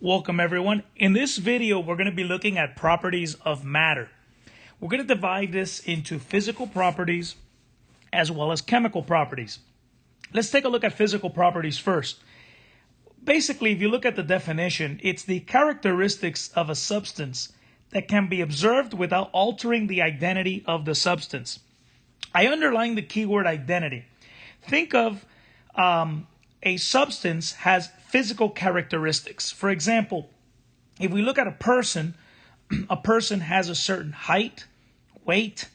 Welcome everyone. In this video, we're going to be looking at properties of matter. We're going to divide this into physical properties as well as chemical properties. Let's take a look at physical properties first. Basically, if you look at the definition, it's the characteristics of a substance that can be observed without altering the identity of the substance. I underline the keyword identity. Think of a substance has physical characteristics. For example, if we look at a person has a certain height, weight,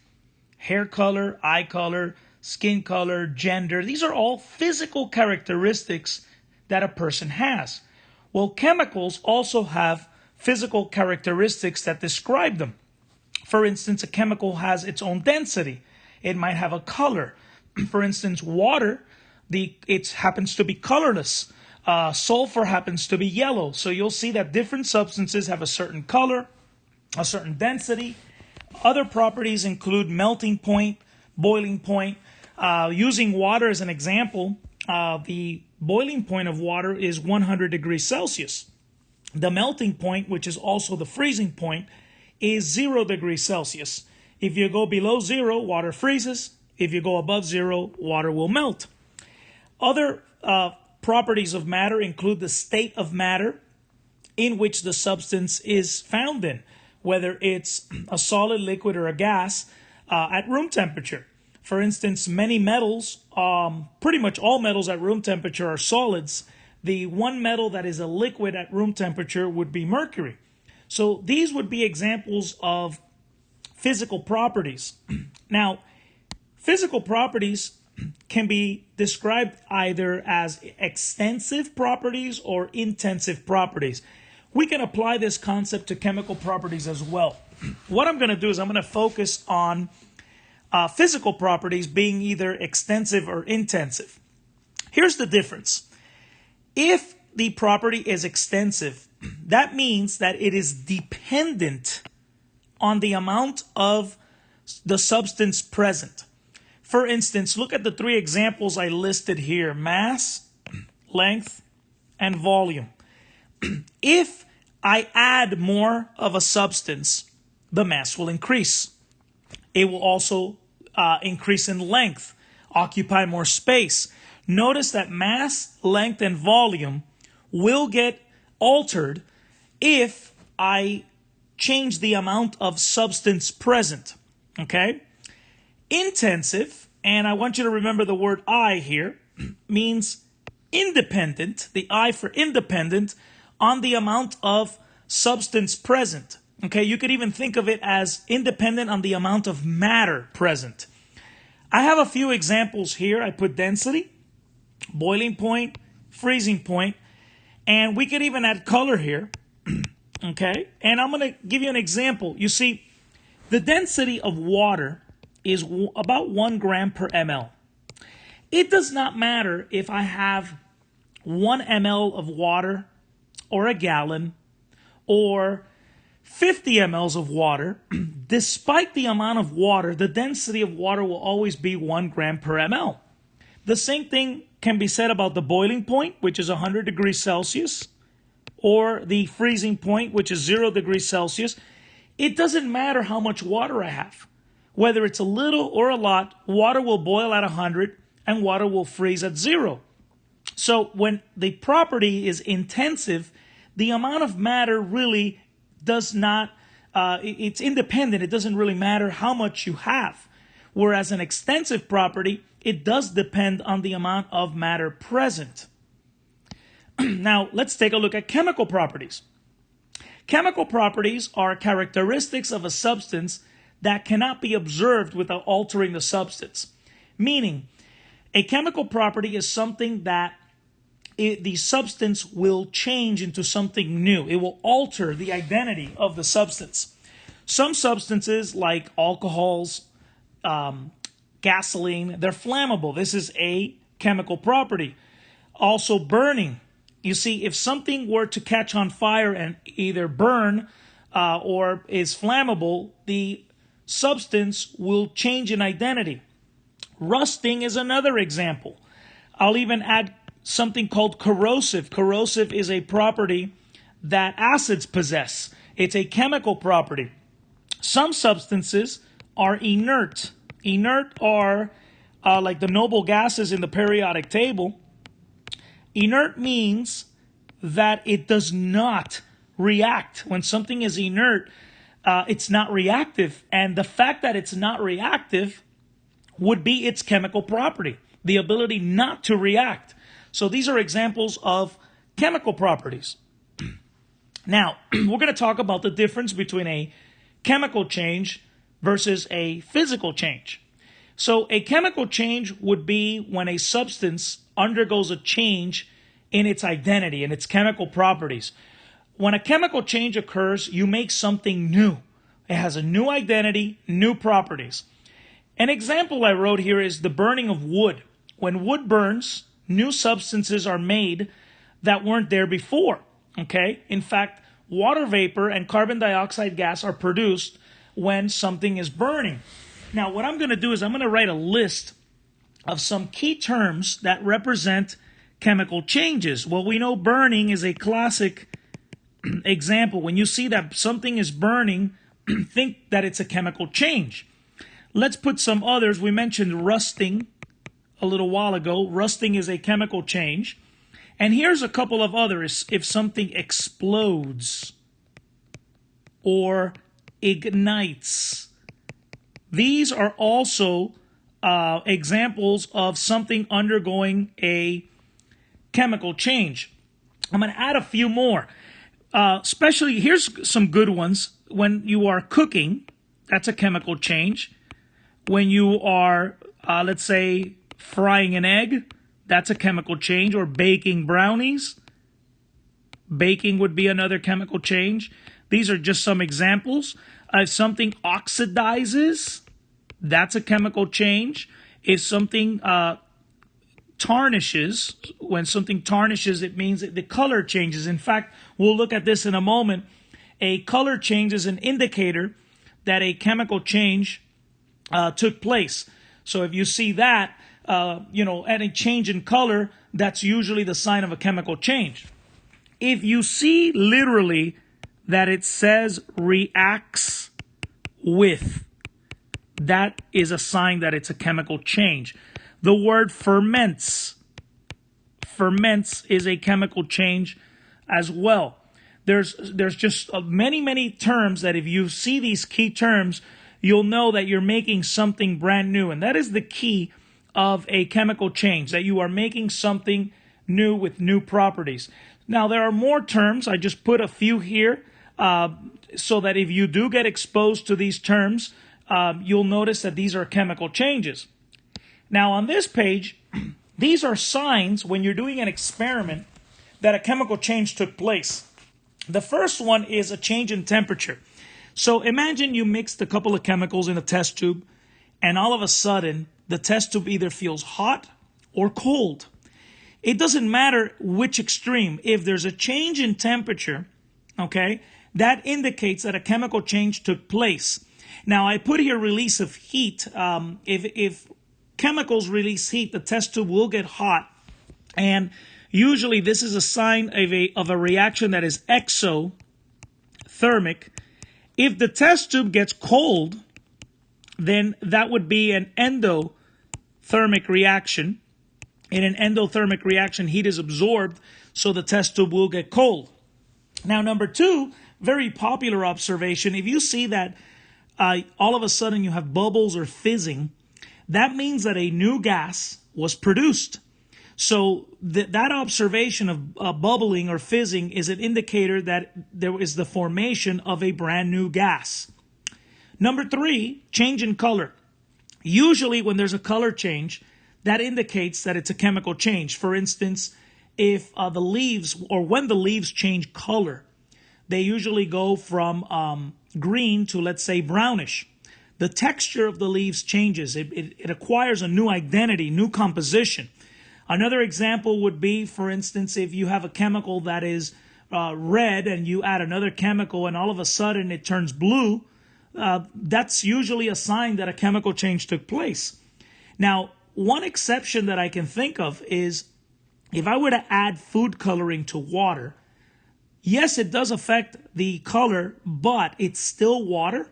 hair color, eye color, skin color, gender. These are all physical characteristics that a person has. Well, chemicals also have physical characteristics that describe them. For instance, a chemical has its own density. It might have a color. For instance, water, it happens to be colorless. Sulfur happens to be yellow. So you'll see that different substances have a certain color, a certain density. Other properties include melting point, boiling point. Using water as an example, the boiling point of water is 100 degrees Celsius. The melting point, which is also the freezing point, is 0 degrees Celsius. If you go below 0, water freezes. If you go above 0, water will melt. Other properties of matter include the state of matter in which the substance is found in, whether it's a solid, liquid, or a gas at room temperature. For instance, many metals, pretty much all metals at room temperature are solids. The one metal that is a liquid at room temperature would be mercury. So these would be examples of physical properties. Now, physical properties can be described either as extensive properties or intensive properties. We can apply this concept to chemical properties as well. What I'm going to do is I'm going to focus on physical properties being either extensive or intensive. Here's the difference. If the property is extensive, that means that it is dependent on the amount of the substance present. For instance, look at the three examples I listed here: mass, length, and volume. If I add more of a substance, the mass will increase. It will also increase in length, occupy more space. Notice that mass, length, and volume will get altered if I change the amount of substance present. Okay? Intensive, and I want you to remember the word I here, means independent, the I for independent, on the amount of substance present. Okay, you could even think of it as independent on the amount of matter present. I have a few examples here. I put density, boiling point, freezing point, and we could even add color here. Okay, and I'm going to give you an example. You see, the density of water is about 1 gram per ml. It does not matter if I have 1 ml of water or a gallon or 50 mLs of water. Despite the amount of water, the density of water will always be 1 gram per ml. The same thing can be said about the boiling point, which is 100 degrees Celsius, or the freezing point, which is 0 degrees Celsius. It doesn't matter how much water I have. Whether it's a little or a lot, water will boil at 100 and water will freeze at 0. So when the property is intensive, the amount of matter really does not, it's independent. It doesn't really matter how much you have. Whereas an extensive property, it does depend on the amount of matter present. Now, let's take a look at chemical properties. Chemical properties are characteristics of a substance that cannot be observed without altering the substance. Meaning, a chemical property is something that the substance will change into something new. It will alter the identity of the substance. Some substances, like alcohols, gasoline, they're flammable. This is a chemical property. Also, burning. You see, if something were to catch on fire and either burn or is flammable, the substance will change in identity. Rusting is another example. I'll even add something called corrosive. Corrosive is a property that acids possess. It's a chemical property. Some substances are inert. Inert are like the noble gases in the periodic table. Inert means that it does not react. When something is inert, it's not reactive. And the fact that it's not reactive would be its chemical property, the ability not to react. So these are examples of chemical properties. Now, we're going to talk about the difference between a chemical change versus a physical change. So a chemical change would be when a substance undergoes a change in its identity, in its chemical properties. When a chemical change occurs, you make something new. It has a new identity, new properties. An example I wrote here is the burning of wood. When wood burns, new substances are made that weren't there before. Okay? In fact, water vapor and carbon dioxide gas are produced when something is burning. Now, what I'm going to do is I'm going to write a list of some key terms that represent chemical changes. Well, we know burning is a classic example. When you see that something is burning, think that it's a chemical change. Let's put some others. We mentioned rusting a little while ago. Rusting is a chemical change. And here's a couple of others. If something explodes or ignites. These are also examples of something undergoing a chemical change. I'm going to add a few more. Especially, here's some good ones. When you are cooking, that's a chemical change. When you are, let's say, frying an egg, that's a chemical change. Or baking brownies. Baking would be another chemical change. These are just some examples. If something oxidizes, that's a chemical change. If something tarnishes, when something tarnishes, it means that the color changes. In fact, we'll look at this in a moment. A color change is an indicator that a chemical change took place. So if you see that, at a change in color, that's usually the sign of a chemical change. If you see literally that it says reacts with, that is a sign that it's a chemical change. The word ferments. Ferments is a chemical change as well. There's just many terms that if you see these key terms, you'll know that you're making something brand new. And that is the key of a chemical change, that you are making something new with new properties. Now, there are more terms. I just put a few here so that if you do get exposed to these terms, you'll notice that these are chemical changes. Now, on this page, these are signs when you're doing an experiment that a chemical change took place. The first one is a change in temperature. So imagine you mixed a couple of chemicals in a test tube, and all of a sudden, the test tube either feels hot or cold. It doesn't matter which extreme. If there's a change in temperature, okay, that indicates that a chemical change took place. Now, I put here release of heat. If chemicals release heat, the test tube will get hot. And usually this is a sign of a reaction that is exothermic. If the test tube gets cold, then that would be an endothermic reaction. In an endothermic reaction, heat is absorbed, so the test tube will get cold. Now, number two, very popular observation. If you see that all of a sudden you have bubbles or fizzing, that means that a new gas was produced. So that observation of bubbling or fizzing is an indicator that there is the formation of a brand new gas. Number three, change in color. Usually when there's a color change, that indicates that it's a chemical change. For instance, if the leaves, or when the leaves change color, they usually go from green to, let's say, brownish. The texture of the leaves changes. It acquires a new identity, new composition. Another example would be, for instance, if you have a chemical that is red and you add another chemical and all of a sudden it turns blue, that's usually a sign that a chemical change took place. Now, one exception that I can think of is if I were to add food coloring to water, Yes, it does affect the color, but it's still water.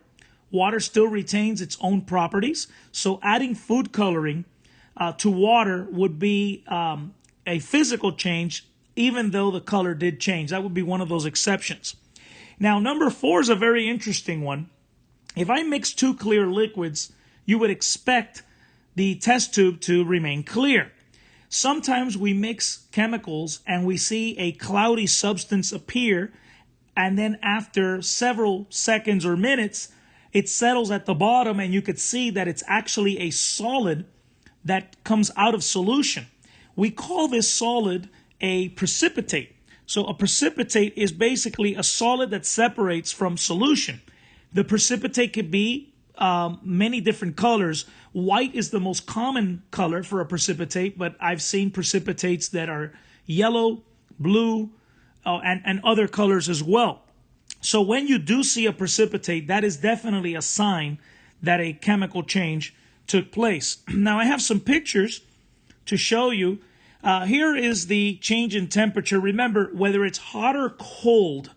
Water still retains its own properties. So adding food coloring to water would be a physical change, even though the color did change. That would be one of those exceptions. Now, number 4 is a very interesting one. If I mix two clear liquids, you would expect the test tube to remain clear. Sometimes we mix chemicals and we see a cloudy substance appear, and then after several seconds or minutes, it settles at the bottom and you could see that it's actually a solid that comes out of solution. We call this solid a precipitate. So a precipitate is basically a solid that separates from solution. The precipitate could be many different colors. White is the most common color for a precipitate, but I've seen precipitates that are yellow, blue, and other colors as well. So when you do see a precipitate, that is definitely a sign that a chemical change took place. Now I have some pictures to show you. Here is the change in temperature. Remember, whether it's hot or cold,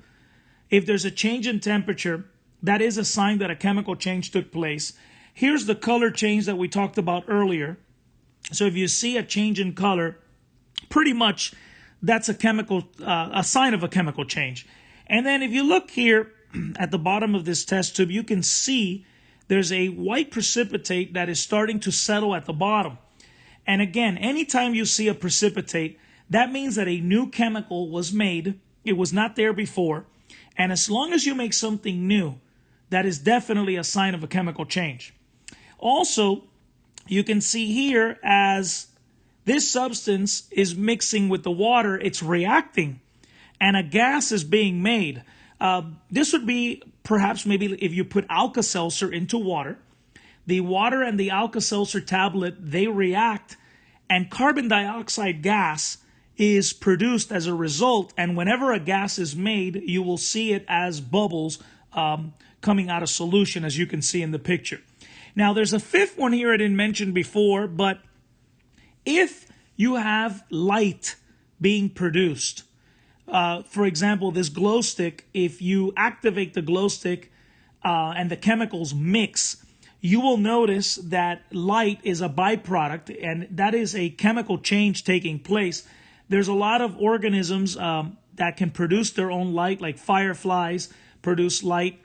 if there's a change in temperature, that is a sign that a chemical change took place. Here's the color change that we talked about earlier. So if you see a change in color, pretty much that's a sign of a chemical change. And then if you look here at the bottom of this test tube, you can see there's a white precipitate that is starting to settle at the bottom. And again, anytime you see a precipitate, that means that a new chemical was made. It was not there before. And as long as you make something new, that is definitely a sign of a chemical change. Also, you can see here as this substance is mixing with the water, it's reacting, and a gas is being made. This would be perhaps maybe if you put Alka-Seltzer into water. The water and the Alka-Seltzer tablet, they react, and carbon dioxide gas is produced as a result. And whenever a gas is made, you will see it as bubbles coming out of solution, as you can see in the picture. Now, there's a fifth one here I didn't mention before, but if you have light being produced, for example, this glow stick, if you activate the glow stick and the chemicals mix, you will notice that light is a byproduct, and that is a chemical change taking place. There's a lot of organisms that can produce their own light, like fireflies produce light.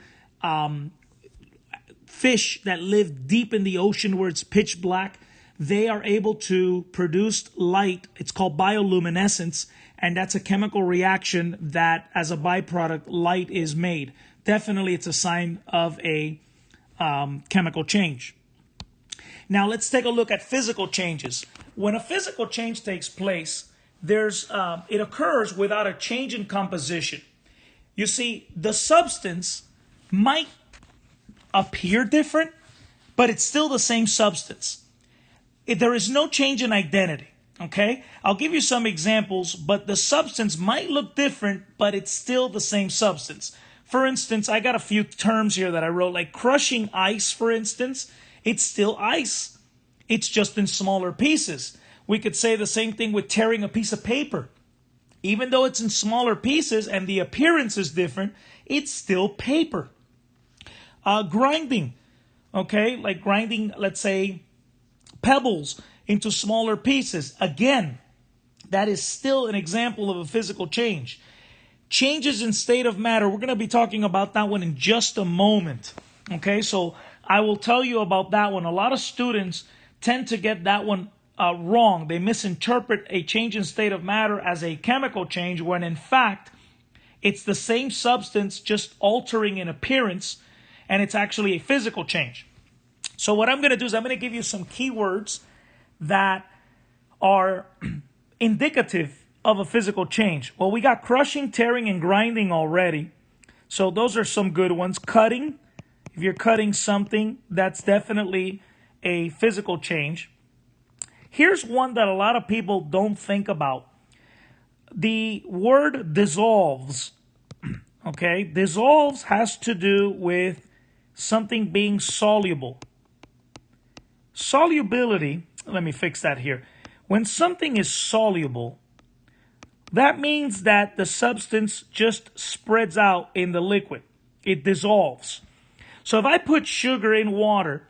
Fish that live deep in the ocean where it's pitch black, they are able to produce light. It's called bioluminescence, and that's a chemical reaction that, as a byproduct, light is made. Definitely, it's a sign of a chemical change. Now, let's take a look at physical changes. When a physical change takes place, it occurs without a change in composition. You see, the substance might appear different, but it's still the same substance. There is no change in identity, okay? I'll give you some examples, but the substance might look different, but it's still the same substance. For instance, I got a few terms here that I wrote, like crushing ice, for instance. It's still ice. It's just in smaller pieces. We could say the same thing with tearing a piece of paper. Even though it's in smaller pieces and the appearance is different, it's still paper. Grinding, okay, like grinding, let's say, pebbles into smaller pieces. Again, that is still an example of a physical change. Changes in state of matter, we're going to be talking about that one in just a moment. Okay, so I will tell you about that one. A lot of students tend to get that one wrong. They misinterpret a change in state of matter as a chemical change, when in fact, it's the same substance just altering in appearance, and it's actually a physical change. So what I'm going to do is I'm going to give you some keywords that are indicative of a physical change. Well, we got crushing, tearing, and grinding already. So those are some good ones. Cutting, if you're cutting something, that's definitely a physical change. Here's one that a lot of people don't think about. The word dissolves. Okay, dissolves has to do with something being soluble. Solubility, let me fix that here. When something is soluble, That means that the substance just spreads out in the liquid. It dissolves. So if I put sugar in water,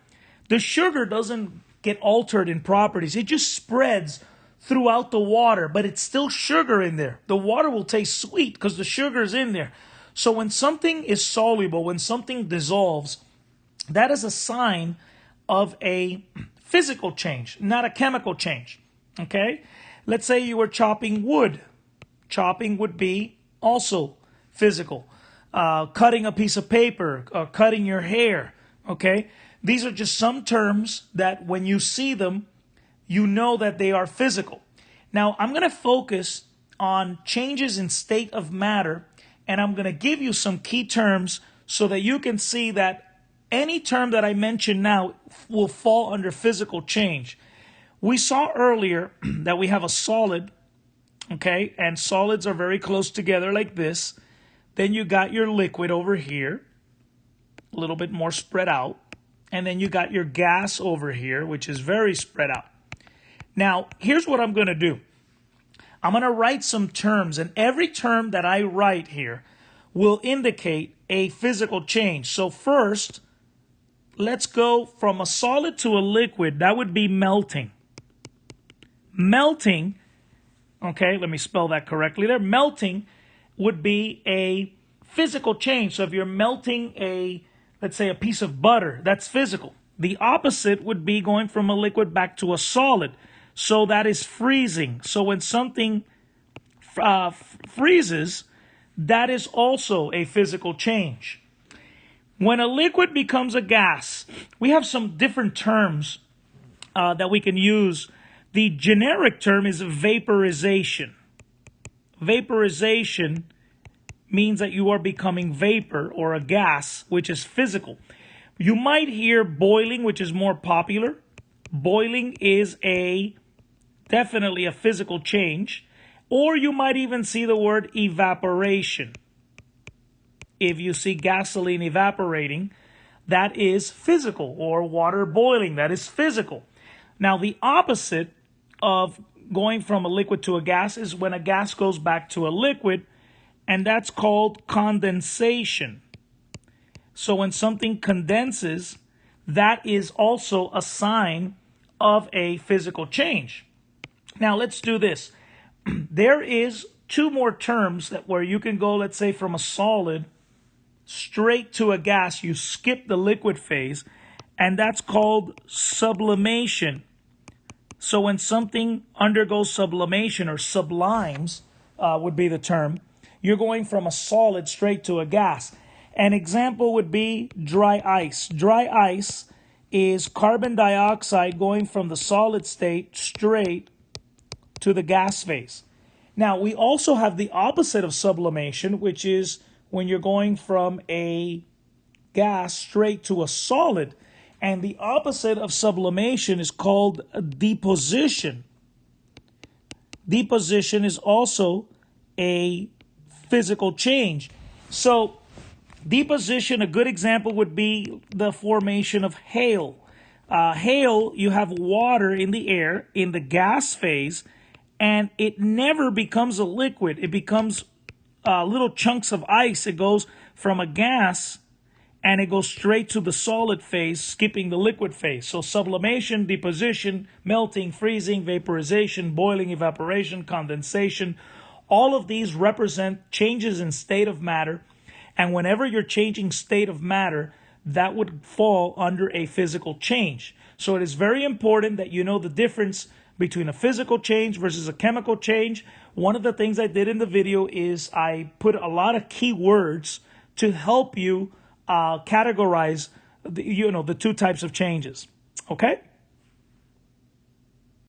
the sugar doesn't get altered in properties. It just spreads throughout the water, but it's still sugar in there. The water will taste sweet because the sugar is in there. So when something is soluble, when something dissolves, that is a sign of a physical change, not a chemical change. Okay? Let's say you were chopping wood. Chopping would be also physical. Cutting a piece of paper, cutting your hair. Okay? These are just some terms that when you see them, you know that they are physical. Now, I'm going to focus on changes in state of matter, and I'm going to give you some key terms so that you can see that any term that I mention now will fall under physical change. We saw earlier that we have a solid, okay, and solids are very close together like this. Then you got your liquid over here, a little bit more spread out. And then you got your gas over here, which is very spread out. Now, here's what I'm going to do. I'm going to write some terms, and every term that I write here will indicate a physical change. So first, let's go from a solid to a liquid. That would be melting. Melting, okay, let me spell that correctly there. Melting would be a physical change. So if you're melting let's say a piece of butter, that's physical. The opposite would be going from a liquid back to a solid. So that is freezing. So when something freezes, that is also a physical change. When a liquid becomes a gas, we have some different terms that we can use. The generic term is vaporization. Vaporization means that you are becoming vapor or a gas, which is physical. You might hear boiling, which is more popular. Boiling is definitely a physical change. Or you might even see the word evaporation. If you see gasoline evaporating, that is physical, or water boiling, that is physical. Now, the opposite of going from a liquid to a gas is when a gas goes back to a liquid, and that's called condensation. So when something condenses, that is also a sign of a physical change. Now, let's do this. There is two more terms where you can go, let's say, from a solid straight to a gas. You skip the liquid phase, and that's called sublimation. So when something undergoes sublimation, or sublimes would be the term, you're going from a solid straight to a gas. An example would be dry ice. Dry ice is carbon dioxide going from the solid state straight to the gas phase. Now, we also have the opposite of sublimation, which is when you're going from a gas straight to a solid. And the opposite of sublimation is called deposition. Deposition is also a physical change. So, deposition, a good example would be the formation of hail. Hail, you have water in the air in the gas phase, and it never becomes a liquid. It becomes little chunks of ice. It goes from a gas and it goes straight to the solid phase, skipping the liquid phase. So sublimation, deposition, melting, freezing, vaporization, boiling, evaporation, condensation, all of these represent changes in state of matter. And whenever you're changing state of matter, that would fall under a physical change. So it is very important that you know the difference between a physical change versus a chemical change. One of the things I did in the video is I put a lot of key words to help you categorize the two types of changes. Okay?